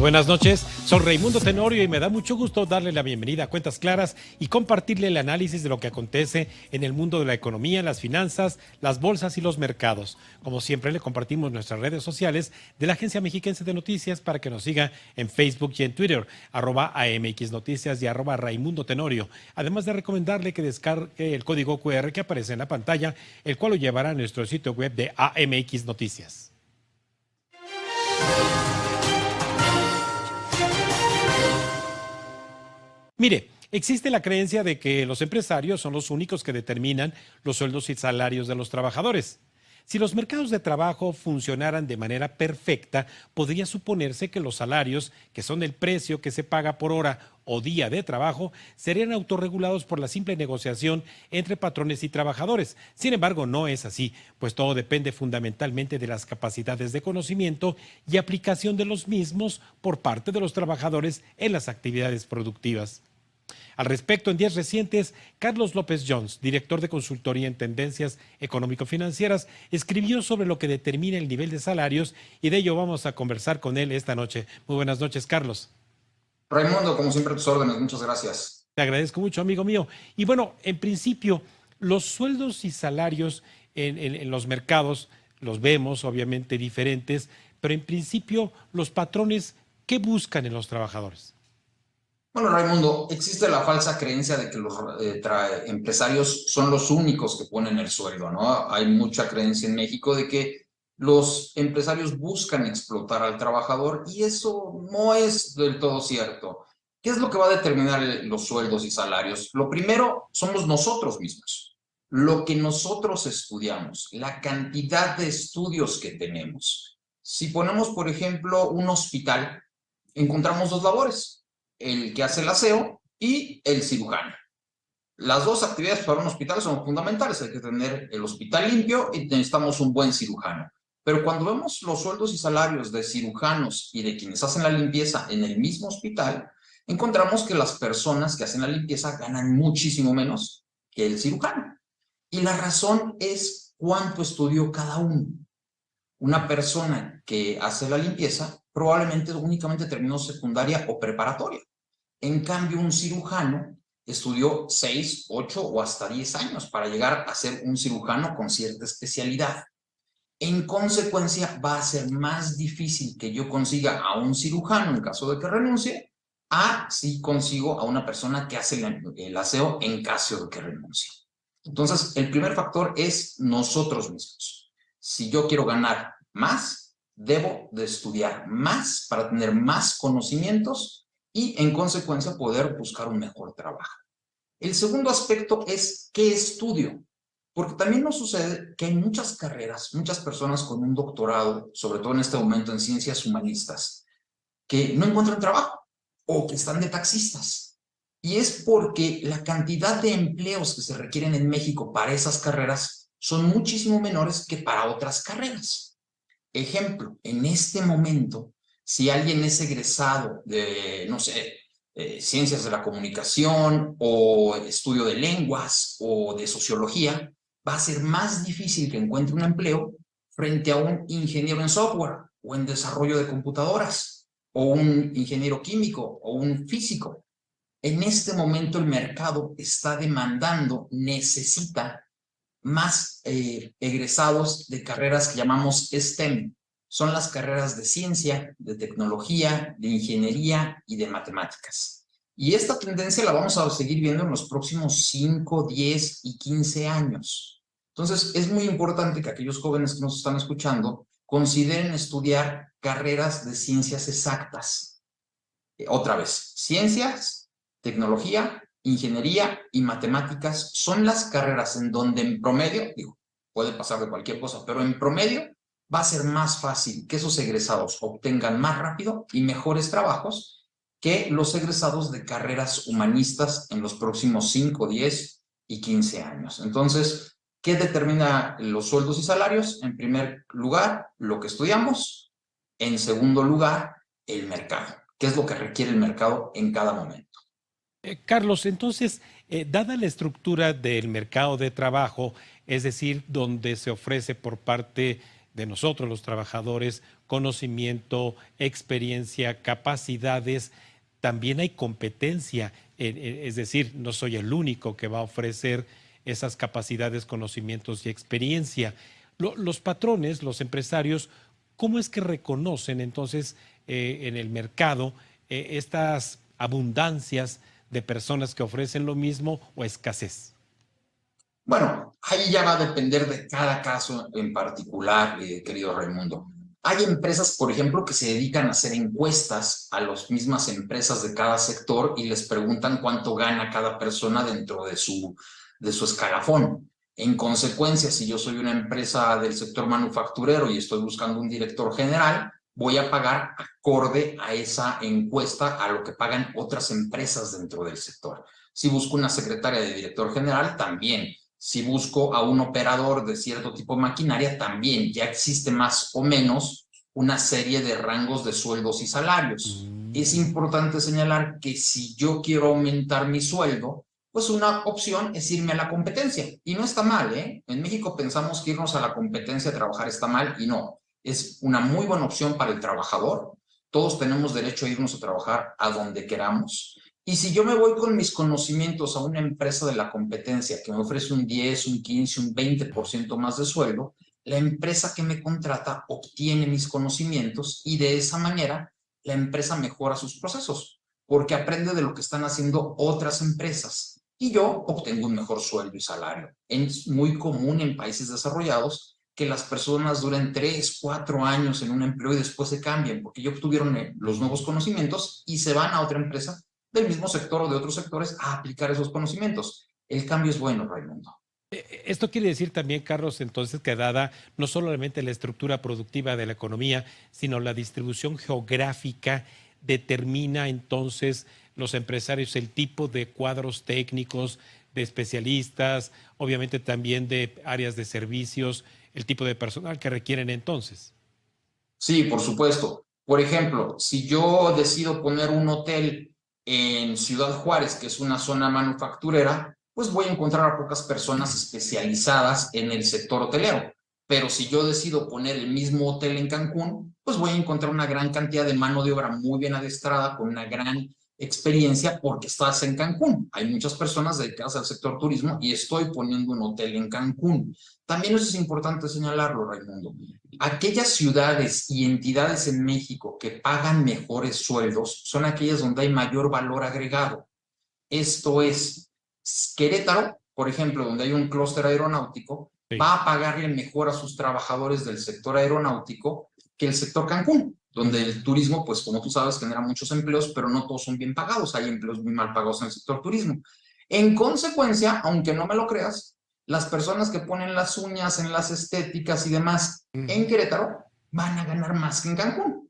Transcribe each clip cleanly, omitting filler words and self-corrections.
Buenas noches, soy Raimundo Tenorio y me da mucho gusto darle la bienvenida a Cuentas Claras y compartirle el análisis de lo que acontece en el mundo de la economía, las finanzas, las bolsas y los mercados. Como siempre, le compartimos nuestras redes sociales de la Agencia Mexiquense de Noticias para que nos siga en Facebook y en Twitter, @AMX Noticias y @Raimundo Tenorio. Además de recomendarle que descargue el código QR que aparece en la pantalla, el cual lo llevará a nuestro sitio web de AMX Noticias. Mire, existe la creencia de que los empresarios son los únicos que determinan los sueldos y salarios de los trabajadores. Si los mercados de trabajo funcionaran de manera perfecta, podría suponerse que los salarios, que son el precio que se paga por hora o día de trabajo, serían autorregulados por la simple negociación entre patrones y trabajadores. Sin embargo, no es así, pues todo depende fundamentalmente de las capacidades de conocimiento y aplicación de los mismos por parte de los trabajadores en las actividades productivas. Al respecto, en días recientes, Carlos López Jones, director de consultoría en tendencias económico-financieras, escribió sobre lo que determina el nivel de salarios y de ello vamos a conversar con él esta noche. Muy buenas noches, Carlos. Raimundo, como siempre, a tus órdenes. Muchas gracias. Te agradezco mucho, amigo mío. Y bueno, en principio, los sueldos y salarios en los mercados los vemos obviamente diferentes, pero en principio, los patrones, ¿qué buscan en los trabajadores? Bueno, Raimundo, existe la falsa creencia de que los empresarios son los únicos que ponen el sueldo, ¿no? Hay mucha creencia en México de que los empresarios buscan explotar al trabajador y eso no es del todo cierto. ¿Qué es lo que va a determinar los sueldos y salarios? Lo primero somos nosotros mismos, lo que nosotros estudiamos, la cantidad de estudios que tenemos. Si ponemos, por ejemplo, un hospital, encontramos dos labores: el que hace el aseo y el cirujano. Las dos actividades para un hospital son fundamentales. Hay que tener el hospital limpio y necesitamos un buen cirujano. Pero cuando vemos los sueldos y salarios de cirujanos y de quienes hacen la limpieza en el mismo hospital, encontramos que las personas que hacen la limpieza ganan muchísimo menos que el cirujano. Y la razón es cuánto estudió cada uno. Una persona que hace la limpieza probablemente únicamente terminó secundaria o preparatoria. En cambio, un cirujano estudió 6, 8 o hasta 10 años para llegar a ser un cirujano con cierta especialidad. En consecuencia, va a ser más difícil que yo consiga a un cirujano en caso de que renuncie, a si consigo a una persona que hace el aseo en caso de que renuncie. Entonces, el primer factor es nosotros mismos. Si yo quiero ganar más, debo de estudiar más para tener más conocimientos y, en consecuencia, poder buscar un mejor trabajo. El segundo aspecto es ¿qué estudio? Porque también nos sucede que hay muchas carreras, muchas personas con un doctorado, sobre todo en este momento en ciencias humanistas, que no encuentran trabajo o que están de taxistas. Y es porque la cantidad de empleos que se requieren en México para esas carreras son muchísimo menores que para otras carreras. Ejemplo, en este momento, si alguien es egresado de, no sé, ciencias de la comunicación o estudio de lenguas o de sociología, va a ser más difícil que encuentre un empleo frente a un ingeniero en software o en desarrollo de computadoras o un ingeniero químico o un físico. En este momento el mercado está demandando, necesita más egresados de carreras que llamamos STEM. Son las carreras de ciencia, de tecnología, de ingeniería y de matemáticas. Y esta tendencia la vamos a seguir viendo en los próximos 5, 10 y 15 años. Entonces, es muy importante que aquellos jóvenes que nos están escuchando consideren estudiar carreras de ciencias exactas. Otra vez, ciencias, tecnología, ingeniería y matemáticas son las carreras en donde en promedio, digo, puede pasar de cualquier cosa, pero en promedio va a ser más fácil que esos egresados obtengan más rápido y mejores trabajos que los egresados de carreras humanistas en los próximos 5, 10 y 15 años. Entonces, ¿qué determina los sueldos y salarios? En primer lugar, lo que estudiamos. En segundo lugar, el mercado. ¿Qué es lo que requiere el mercado en cada momento? Carlos, entonces, dada la estructura del mercado de trabajo, es decir, donde se ofrece por parte de nosotros, los trabajadores, conocimiento, experiencia, capacidades, también hay competencia. Es decir, no soy el único que va a ofrecer esas capacidades, conocimientos y experiencia. Los patrones, los empresarios, ¿cómo es que reconocen entonces en el mercado estas abundancias de personas que ofrecen lo mismo o escasez? Bueno, ahí ya va a depender de cada caso en particular, querido Raimundo. Hay empresas, por ejemplo, que se dedican a hacer encuestas a las mismas empresas de cada sector y les preguntan cuánto gana cada persona dentro de su escalafón. En consecuencia, si yo soy una empresa del sector manufacturero y estoy buscando un director general, voy a pagar acorde a esa encuesta a lo que pagan otras empresas dentro del sector. Si busco una secretaria de director general, también. Si busco a un operador de cierto tipo de maquinaria, también ya existe más o menos una serie de rangos de sueldos y salarios. Es importante señalar que si yo quiero aumentar mi sueldo, pues una opción es irme a la competencia. Y no está mal, ¿eh? En México pensamos que irnos a la competencia a trabajar está mal y no. Es una muy buena opción para el trabajador. Todos tenemos derecho a irnos a trabajar a donde queramos. Y si yo me voy con mis conocimientos a una empresa de la competencia que me ofrece un 10, un 15, un 20% más de sueldo, la empresa que me contrata obtiene mis conocimientos y de esa manera la empresa mejora sus procesos porque aprende de lo que están haciendo otras empresas y yo obtengo un mejor sueldo y salario. Es muy común en países desarrollados que las personas duren 3, 4 años en un empleo y después se cambien porque ya obtuvieron los nuevos conocimientos y se van a otra empresa del mismo sector o de otros sectores a aplicar esos conocimientos. El cambio es bueno, Raimundo. Esto quiere decir también, Carlos, entonces que dada no solamente la estructura productiva de la economía, sino la distribución geográfica, determina entonces los empresarios el tipo de cuadros técnicos, de especialistas, obviamente también de áreas de servicios, el tipo de personal que requieren entonces. Sí, por supuesto. Por ejemplo, si yo decido poner un hotel en Ciudad Juárez, que es una zona manufacturera, pues voy a encontrar a pocas personas especializadas en el sector hotelero. Pero si yo decido poner el mismo hotel en Cancún, pues voy a encontrar una gran cantidad de mano de obra muy bien adestrada, con una gran experiencia, porque estás en Cancún. Hay muchas personas dedicadas al sector turismo y estoy poniendo un hotel en Cancún. También eso es importante señalarlo, Raimundo. Aquellas ciudades y entidades en México que pagan mejores sueldos son aquellas donde hay mayor valor agregado. Esto es, Querétaro, por ejemplo, donde hay un clúster aeronáutico, Sí. va a pagarle mejor a sus trabajadores del sector aeronáutico que el sector Cancún, donde el turismo, pues como tú sabes, genera muchos empleos, pero no todos son bien pagados. Hay empleos muy mal pagados en el sector turismo. En consecuencia, aunque no me lo creas, las personas que ponen las uñas en las estéticas y demás en Querétaro van a ganar más que en Cancún.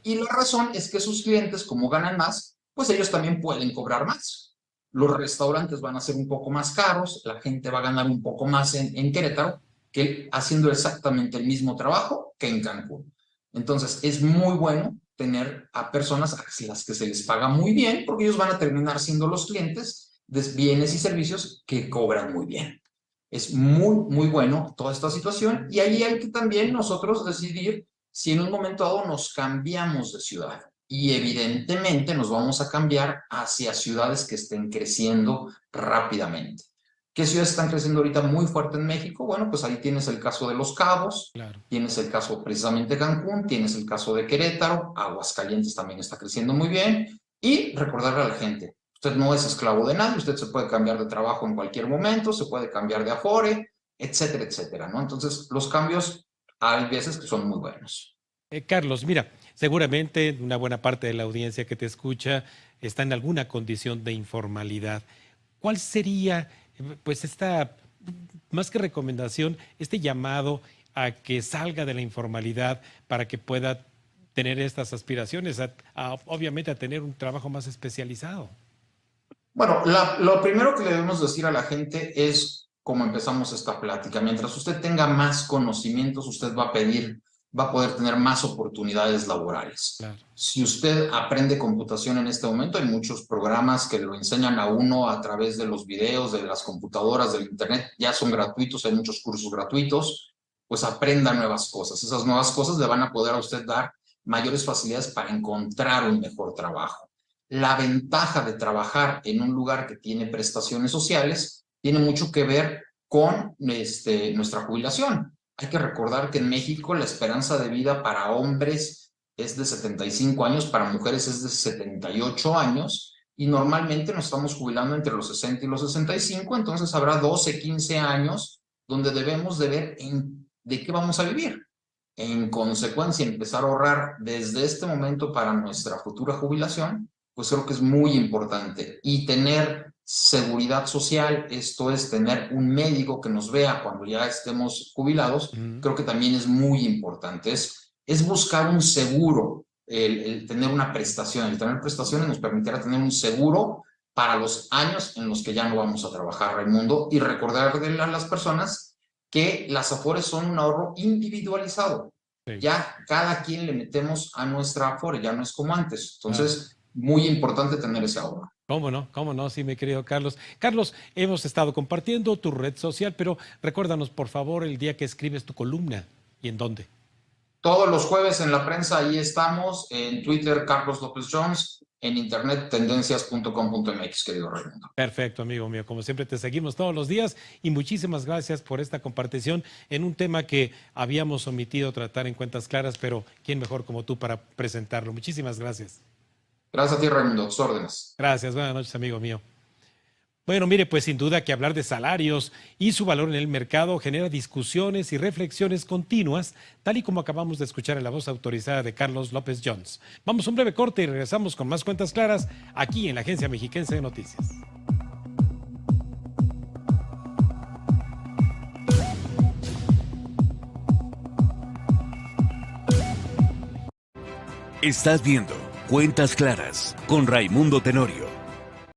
Y la razón es que sus clientes, como ganan más, pues ellos también pueden cobrar más. Los restaurantes van a ser un poco más caros, la gente va a ganar un poco más en Querétaro que haciendo exactamente el mismo trabajo que en Cancún. Entonces, es muy bueno tener a personas a las que se les paga muy bien, porque ellos van a terminar siendo los clientes de bienes y servicios que cobran muy bien. Es muy, muy bueno toda esta situación y ahí hay que también nosotros decidir si en un momento dado nos cambiamos de ciudad. Y evidentemente nos vamos a cambiar hacia ciudades que estén creciendo rápidamente. ¿Qué ciudades están creciendo ahorita muy fuerte en México? Bueno, pues ahí tienes el caso de Los Cabos, Claro. tienes el caso precisamente de Cancún, tienes el caso de Querétaro, Aguascalientes también está creciendo muy bien. Y recordarle a la gente, usted no es esclavo de nadie, usted se puede cambiar de trabajo en cualquier momento, se puede cambiar de afore, etcétera, etcétera, ¿no? Entonces, los cambios hay veces que son muy buenos. Carlos, mira, seguramente una buena parte de la audiencia que te escucha está en alguna condición de informalidad. ¿Cuál sería, pues, esta, más que recomendación, este llamado a que salga de la informalidad para que pueda tener estas aspiraciones, obviamente a tener un trabajo más especializado? Bueno, lo primero que le debemos decir a la gente es cómo empezamos esta plática. Mientras usted tenga más conocimientos, usted va a poder tener más oportunidades laborales. Claro. Si usted aprende computación en este momento, hay muchos programas que lo enseñan a uno a través de los videos, de las computadoras, del internet, ya son gratuitos, hay muchos cursos gratuitos. pues aprenda nuevas cosas. Esas nuevas cosas le van a poder a usted dar mayores facilidades para encontrar un mejor trabajo. La ventaja de trabajar en un lugar que tiene prestaciones sociales tiene mucho que ver con nuestra jubilación. Hay que recordar que en México la esperanza de vida para hombres es de 75 años, para mujeres es de 78 años, y normalmente nos estamos jubilando entre los 60 y los 65, entonces habrá 12, 15 años donde debemos de ver de qué vamos a vivir. En consecuencia, empezar a ahorrar desde este momento para nuestra futura jubilación, pues creo que es muy importante. Y tener seguridad social, esto es tener un médico que nos vea cuando ya estemos jubilados, creo que también es muy importante. Es buscar un seguro, el tener una prestación. El tener prestaciones nos permitirá tener un seguro para los años en los que ya no vamos a trabajar, Raimundo, y recordarle a las personas que las Afores son un ahorro individualizado. Sí. Ya cada quien le metemos a nuestra Afore, ya no es como antes. Entonces, muy importante tener ese ahorro. ¿Cómo no? ¿Cómo no? Sí, mi querido Carlos. Carlos, hemos estado compartiendo tu red social, pero recuérdanos, por favor, el día que escribes tu columna y en dónde. Todos los jueves en la prensa, ahí estamos, en Twitter, Carlos López Jones, en internet, tendencias.com.mx, querido Raimundo. Perfecto, amigo mío. Como siempre, te seguimos todos los días y muchísimas gracias por esta compartición en un tema que habíamos omitido tratar en Cuentas Claras, pero ¿quién mejor como tú para presentarlo? Muchísimas gracias. Gracias a ti, Raimundo. Tus órdenes. Gracias. Buenas noches, amigo mío. Bueno, mire, pues sin duda que hablar de salarios y su valor en el mercado genera discusiones y reflexiones continuas, tal y como acabamos de escuchar en la voz autorizada de Carlos López Jones. Vamos a un breve corte y regresamos con más Cuentas Claras aquí en la Agencia Mexiquense de Noticias. Estás viendo Cuentas Claras con Raimundo Tenorio.